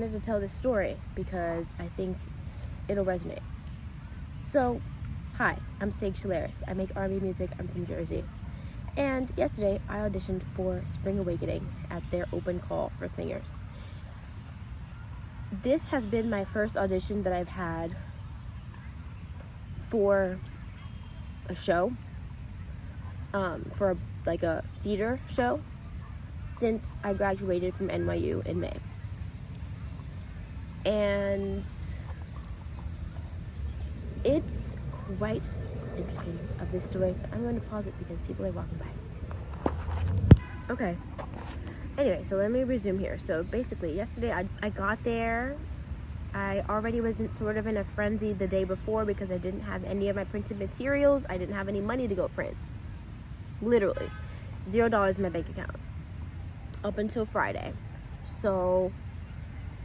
wanted to tell this story because I think it'll resonate. So, hi, I'm Sage Shalaris. I make R&B music. I'm from Jersey. And yesterday, I auditioned for Spring Awakening at their open call for singers. This has been my first audition that I've had for a show, for like a theater show, since I graduated from NYU in May. And it's quite interesting of this story, but I'm going to pause it because people are walking by. Okay. Anyway, so let me resume here. So basically, yesterday I got there. I already was sort of in a frenzy the day before because I didn't have any of my printed materials. I didn't have any money to go print. Literally. $0 in my bank account. Up until Friday. So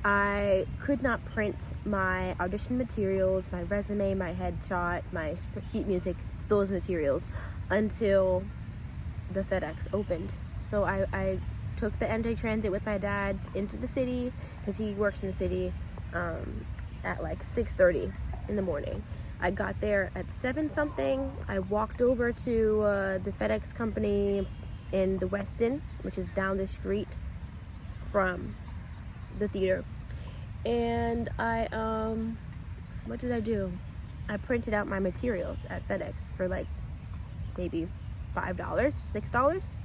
I could not print my audition materials, my resume, my headshot, my sheet music, those materials, until the FedEx opened. So I took the anti-transit with my dad into the city, because he works in the city, at like 6:30 in the morning. I got there at 7 something. I walked over to the FedEx company in the Westin, which is down the street from the theater, and I what did I do? I printed out my materials at FedEx for like maybe $5, $6.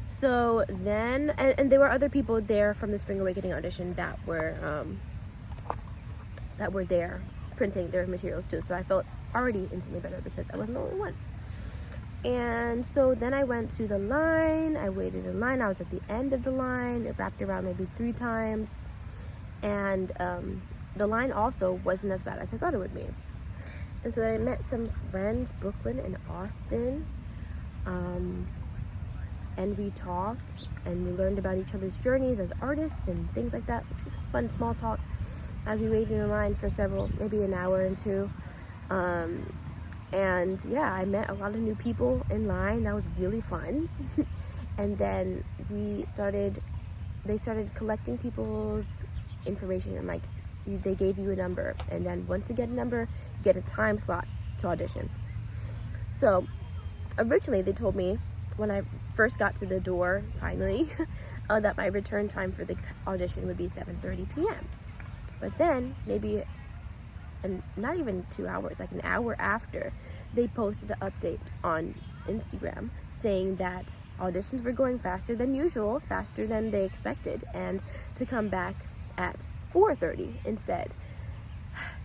So then, and there were other people there from the Spring Awakening audition that were there printing their materials too. So I felt already instantly better because I wasn't the only one. And so then I went to the line. I waited in line. I was at the end of the line. It wrapped around maybe 3 times. And the line also wasn't as bad as I thought it would be. And so I met some friends, Brooklyn and Austin. And we talked and we learned about each other's journeys as artists and things like that. Just fun small talk as we waited in line for maybe an hour and 2. And yeah, I met a lot of new people in line. That was really fun. And then they started collecting people's information, and like they gave you a number, and then once you get a number, you get a time slot to audition. So originally they told me when I first got to the door, finally, that my return time for the audition would be 7:30 p.m. But then maybe, and not even 2 hours, like an hour after, they posted an update on Instagram saying that auditions were going faster than usual, faster than they expected, and to come back at 4:30 instead.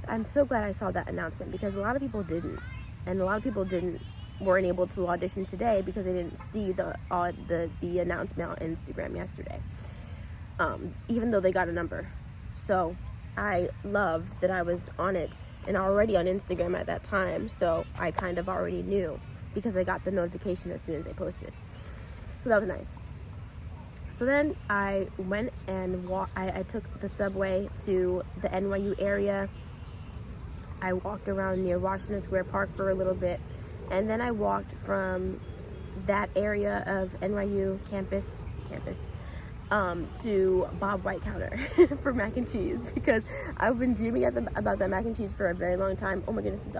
I'm so glad I saw that announcement, because a lot of people didn't, and a lot of people weren't able to audition today because they didn't see the announcement on Instagram yesterday, even though they got a number. So I love that I was on it and already on Instagram at that time, so I kind of already knew because I got the notification as soon as they posted. So that was nice. So then I went and I took the subway to the NYU area. I walked around near Washington Square Park for a little bit, and then I walked from that area of NYU campus to Bob White Counter for mac and cheese, because I've been dreaming about that mac and cheese for a very long time. Oh my goodness, the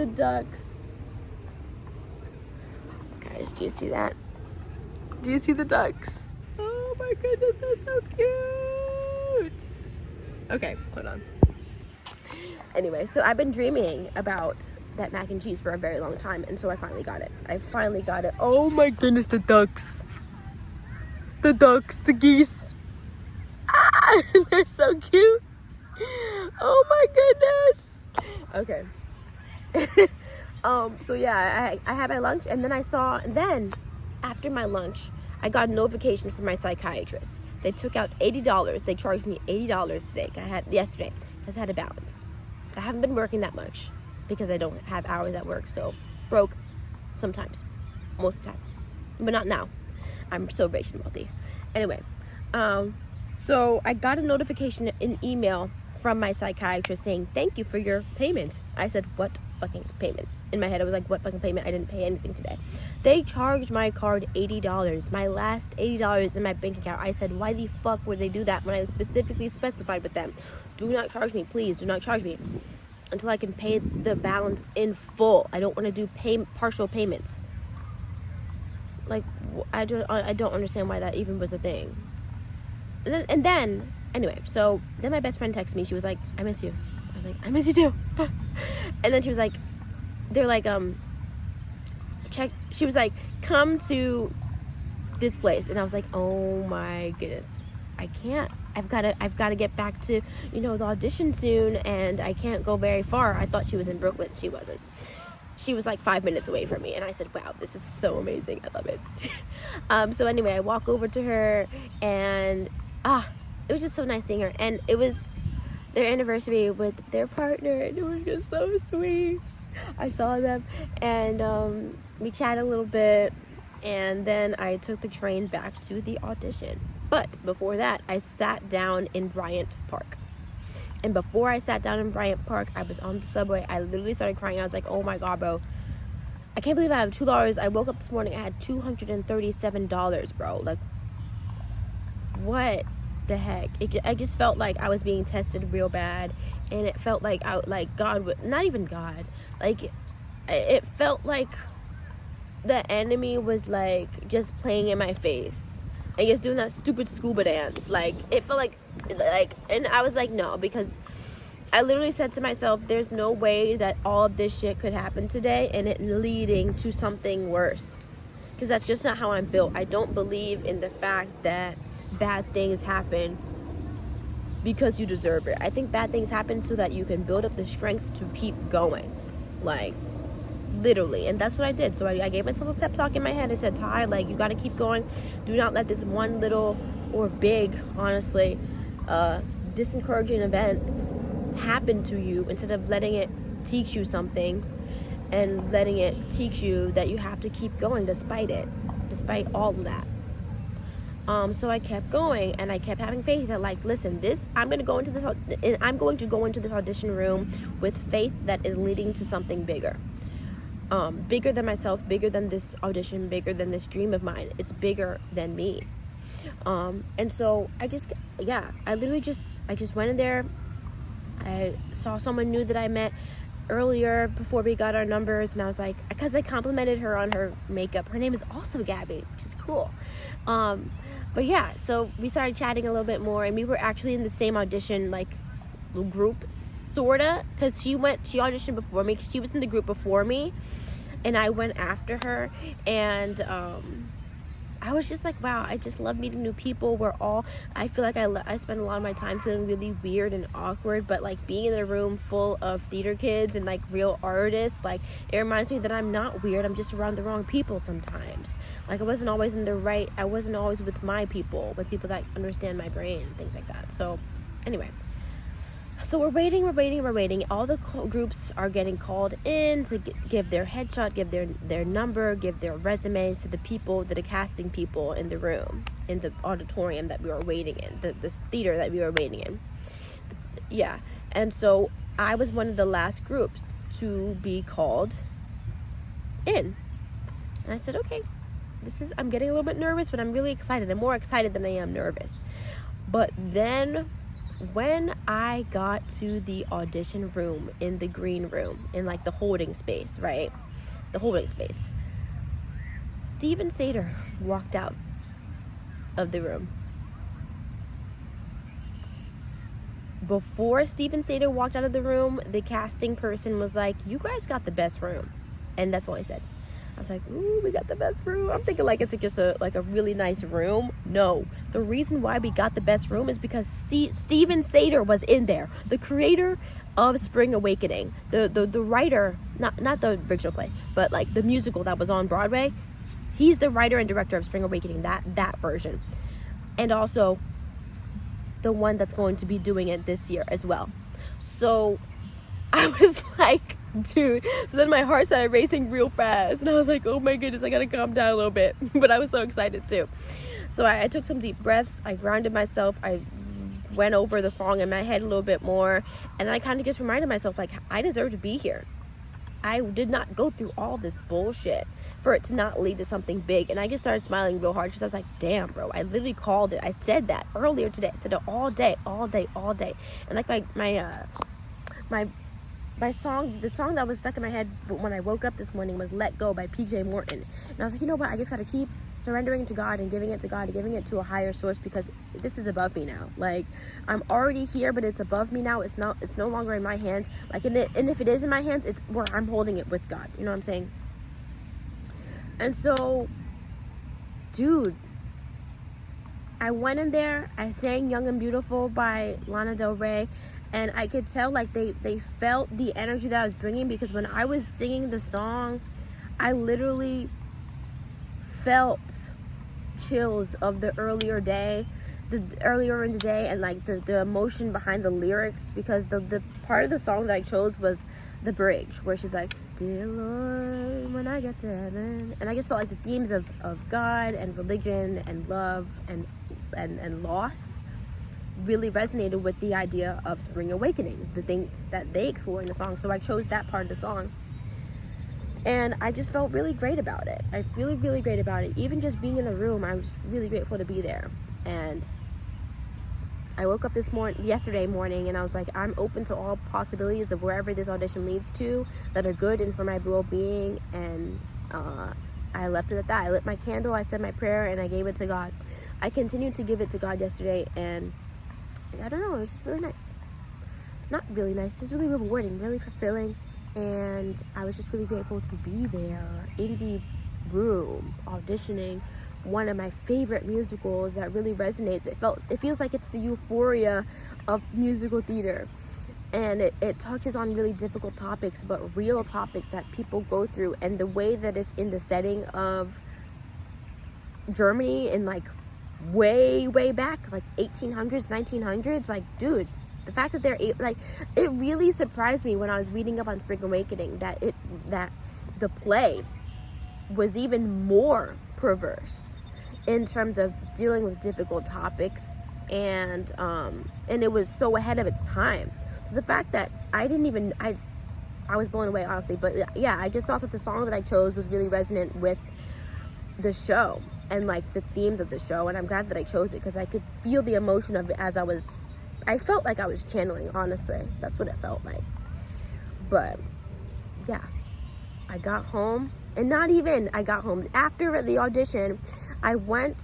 ducks. Guys, do you see that? Do you see the ducks? Oh my goodness, they're so cute. Okay, hold on. Anyway, so I've been dreaming about that mac and cheese for a very long time, and so I finally got it. Oh my goodness, the ducks, the geese. Ah, they're so cute. Oh my goodness. Okay. So yeah, I had my lunch, and then after my lunch, I got a notification from my psychiatrist. They took out $80. They charged me $80 today. Yesterday, because I had a balance. I haven't been working that much because I don't have hours at work, so broke sometimes, most of the time, but not now. I'm so rich and wealthy. Anyway, so I got a notification, an email from my psychiatrist saying, "Thank you for your payment." I said, "What fucking payment?" in my head. I was like, what fucking payment? I didn't pay anything today. They charged my card $80, my last $80 in my bank account. I said, why the fuck would they do that when I specifically specified with them, do not charge me, please, do not charge me until I can pay the balance in full. I don't want to do partial payments. Like, I don't understand why that even was a thing. And then anyway, so then my best friend texted me. She was like, I miss you. I was like, I miss you too. And then she was like, they're like, she was like, come to this place. And I was like, oh my goodness, I can't. I've got to get back to, the audition soon, and I can't go very far. I thought she was in Brooklyn. She wasn't. She was like 5 minutes away from me, and I said, wow, this is so amazing. I love it. So anyway, I walk over to her, and it was just so nice seeing her. And it was their anniversary with their partner, and it was just so sweet. I saw them, and we chatted a little bit, and then I took the train back to the audition. But before that, I sat down in Bryant Park. And before I sat down in Bryant Park, I was on the subway. I literally started crying. I was like, oh my God, bro. I can't believe I have $2. I woke up this morning, I had $237, bro. Like, what the heck? I just felt like I was being tested real bad. And it felt like God would, not even God. Like, it felt like the enemy was like just playing in my face. I guess doing that stupid scuba dance. Like, it felt like, and I was like, no, because I literally said to myself, there's no way that all of this shit could happen today and it leading to something worse, because that's just not how I'm built. I don't believe in the fact that bad things happen because you deserve it. I think bad things happen so that you can build up the strength to keep going, like, literally. And that's what I did. So I gave myself a pep talk in my head. I said, Ty, like, you got to keep going. Do not let this one little, or big, honestly, disencouraging event happen to you, instead of letting it teach you something and letting it teach you that you have to keep going despite all of that. So I kept going, and I kept having faith that, like, listen, I'm going to go into this audition room with faith that is leading to something bigger. Bigger than myself, bigger than this audition, bigger than this dream of mine. It's bigger than me. And so I just went in there. I saw someone new that I met earlier before we got our numbers, and I was like, because I complimented her on her makeup. Her name is also Gabby, which is cool. But yeah, so we started chatting a little bit more, and we were actually in the same audition, like, group, sorta, because she auditioned before me. She was in the group before me, and I went after her. And I was just like, wow, I just love meeting new people. I feel like I spend a lot of my time feeling really weird and awkward, but like being in a room full of theater kids and like real artists, like, it reminds me that I'm not weird. I'm just around the wrong people sometimes. Like, I wasn't always with my people, with people that understand my brain and things like that. So anyway, so we're waiting. All the groups are getting called in to give their headshot, give their number, give their resumes to the casting people in the room, in the auditorium that we were waiting in, the theater that we were waiting in. Yeah. And so I was one of the last groups to be called in. And I said, okay, I'm getting a little bit nervous, but I'm really excited. I'm more excited than I am nervous. But then, when I got to the audition room, in the green room, in like the holding space, right? The holding space. Steven Sater walked out of the room. Before Steven Sater walked out of the room, the casting person was like, you guys got the best room. And that's all I said. I was like, ooh, we got the best room. I'm thinking like it's just a really nice room. No, the reason why we got the best room is because Steven Sater was in there, the creator of Spring Awakening, the writer, not the original play, but like the musical that was on Broadway. He's the writer and director of Spring Awakening, that version, and also the one that's going to be doing it this year as well. So I was like, dude. So then my heart started racing real fast, and I was like, oh my goodness, I gotta calm down a little bit. But I was so excited too. So I took some deep breaths. I grounded myself. I went over the song in my head a little bit more, and I kind of just reminded myself, like, I deserve to be here. I did not go through all this bullshit for it to not lead to something big. And I just started smiling real hard because I was like, damn, bro, I literally called it. I said that earlier today. I said it all day. And like my song, the song that was stuck in my head when I woke up this morning was Let Go by PJ Morton. And I was like, you know what, I just got to keep surrendering to God and giving it to God and giving it to a higher source, because this is above me now. Like, I'm already here, but it's above me now. It's no longer in my hands. Like, and if it is in my hands, it's where I'm holding it with God. You know what I'm saying? And so, dude, I went in there, I sang Young and Beautiful by Lana Del Rey, and I could tell, like, they felt the energy that I was bringing, because when I was singing the song, I literally felt chills of the earlier in the day, and like the emotion behind the lyrics, because the part of the song that I chose was the bridge, where she's like, dear Lord, when I get to heaven. And I just felt like the themes of God and religion and love and loss really resonated with the idea of spring awakening, the things that they explore in the song. So I chose that part of the song, and I just felt really great about it. I feel really great about it. Even just being in the room, I was really grateful to be there. And I woke up yesterday morning, and I was like, I'm open to all possibilities of wherever this audition leads to that are good and for my well-being. And I left it at that. I lit my candle, I said my prayer, and I gave it to God. I continued to give it to God yesterday, and I don't know, it was really nice. Not really nice, it was really rewarding, really fulfilling, and I was just really grateful to be there in the room auditioning one of my favorite musicals that really resonates. It feels like it's the euphoria of musical theater, and it touches on really difficult topics, but real topics that people go through, and the way that it's in the setting of Germany in like way back, like 1800s, 1900s. Like, dude, the fact that it really surprised me when I was reading up on Spring Awakening that the play was even more perverse in terms of dealing with difficult topics, and it was so ahead of its time. So the fact that I was blown away, honestly. But yeah, I just thought that the song that I chose was really resonant with the show and like the themes of the show, and I'm glad that I chose it, because I could feel the emotion of it as I felt like I was channeling, honestly. That's what it felt like. But yeah, I got home, and not even I got home. After the audition, I went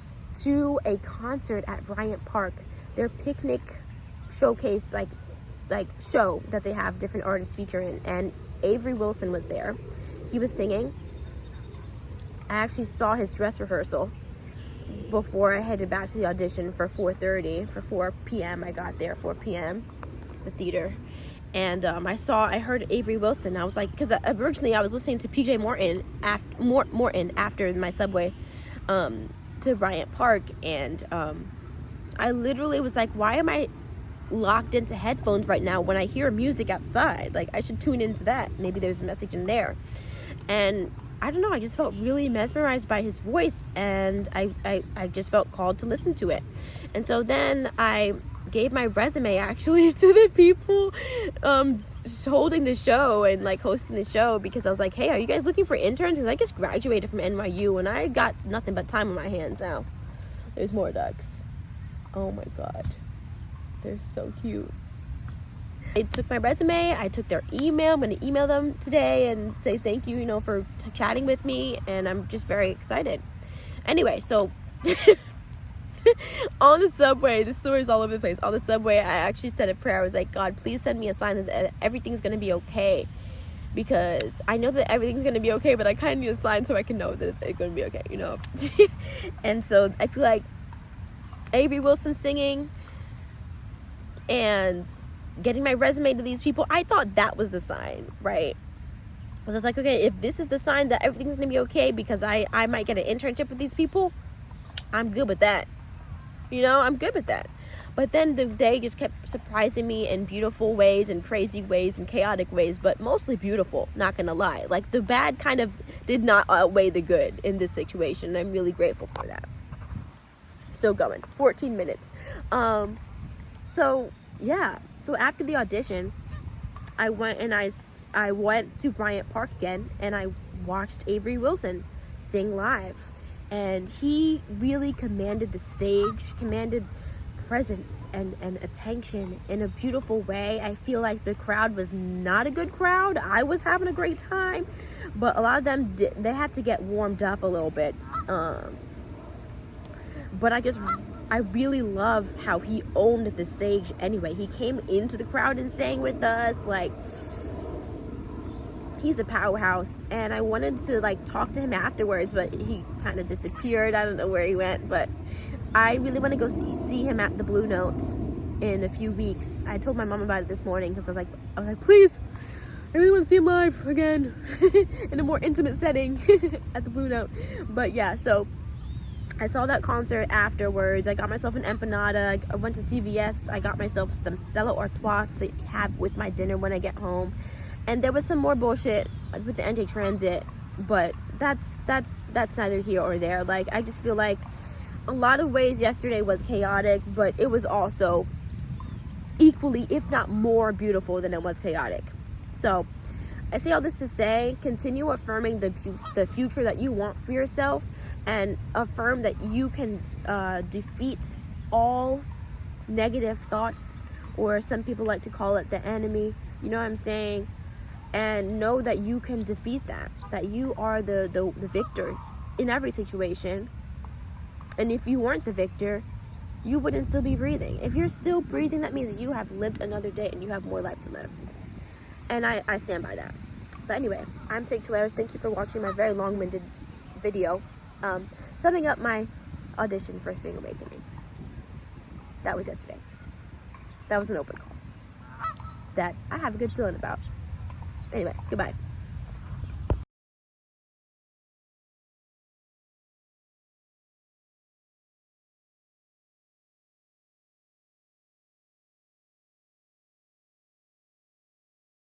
to a concert at Bryant Park, their picnic showcase, like show that they have different artists feature in, and Avery Wilson was there. He was singing. I actually saw his dress rehearsal before I headed back to the audition for 4:30. For 4 p.m. I got there 4 p.m. the theater, and I heard Avery Wilson. I was like, because originally I was listening to PJ Morton after my subway to Bryant Park, and I literally was like, why am I locked into headphones right now when I hear music outside? Like, I should tune into that. Maybe there's a message in there. And I don't know, I just felt really mesmerized by his voice, and I just felt called to listen to it. And so then I gave my resume actually to the people holding the show and like hosting the show, because I was like, hey, are you guys looking for interns? Because I just graduated from NYU and I got nothing but time on my hands now. There's more ducks. Oh my god, they're so cute. They took my resume, I took their email. I'm going to email them today and say thank you, for chatting with me, and I'm just very excited. Anyway, so on the subway, this story is all over the place. On the subway, I actually said a prayer. I was like, God, please send me a sign that everything's going to be okay, because I know that everything's going to be okay, but I kind of need a sign so I can know that it's going to be okay, And so I feel like Avery Wilson singing and getting my resume to these people, I thought that was the sign, right? I was like, okay, if this is the sign that everything's gonna be okay because I might get an internship with these people, I'm good with that. I'm good with that. But then the day just kept surprising me in beautiful ways and crazy ways and chaotic ways, but mostly beautiful, not gonna lie. Like, the bad kind of did not outweigh the good in this situation, and I'm really grateful for that. Still going, 14 minutes. So after the audition, I went to Bryant Park again, and I watched Avery Wilson sing live, and he really commanded the stage, commanded presence and attention in a beautiful way. I feel like the crowd was not a good crowd. I was having a great time, but a lot of them they had to get warmed up a little bit. But I really love how he owned the stage anyway. He came into the crowd and sang with us. Like, he's a powerhouse, and I wanted to like talk to him afterwards, but he kind of disappeared. I don't know where he went, but I really want to go see him at the Blue Note in a few weeks. I told my mom about it this morning because I was like, please, I really want to see him live again in a more intimate setting at the Blue Note. But yeah, so I saw that concert afterwards. I got myself an empanada. I went to CVS. I got myself some Stella Artois to have with my dinner when I get home. And there was some more bullshit with the NJ Transit, but that's neither here or there. Like, I just feel like a lot of ways yesterday was chaotic, but it was also equally, if not more, beautiful than it was chaotic. So I say all this to say, continue affirming the future that you want for yourself, and affirm that you can defeat all negative thoughts, or some people like to call it the enemy. You know what I'm saying? And know that you can defeat that you are the victor in every situation. And if you weren't the victor, you wouldn't still be breathing. If you're still breathing, that means that you have lived another day and you have more life to live. And I stand by that. But anyway, I'm Take Chilaris. Thank you for watching my very long-winded video summing up my audition for Spring Awakening. That was yesterday. That was an open call that I have a good feeling about. Anyway, goodbye.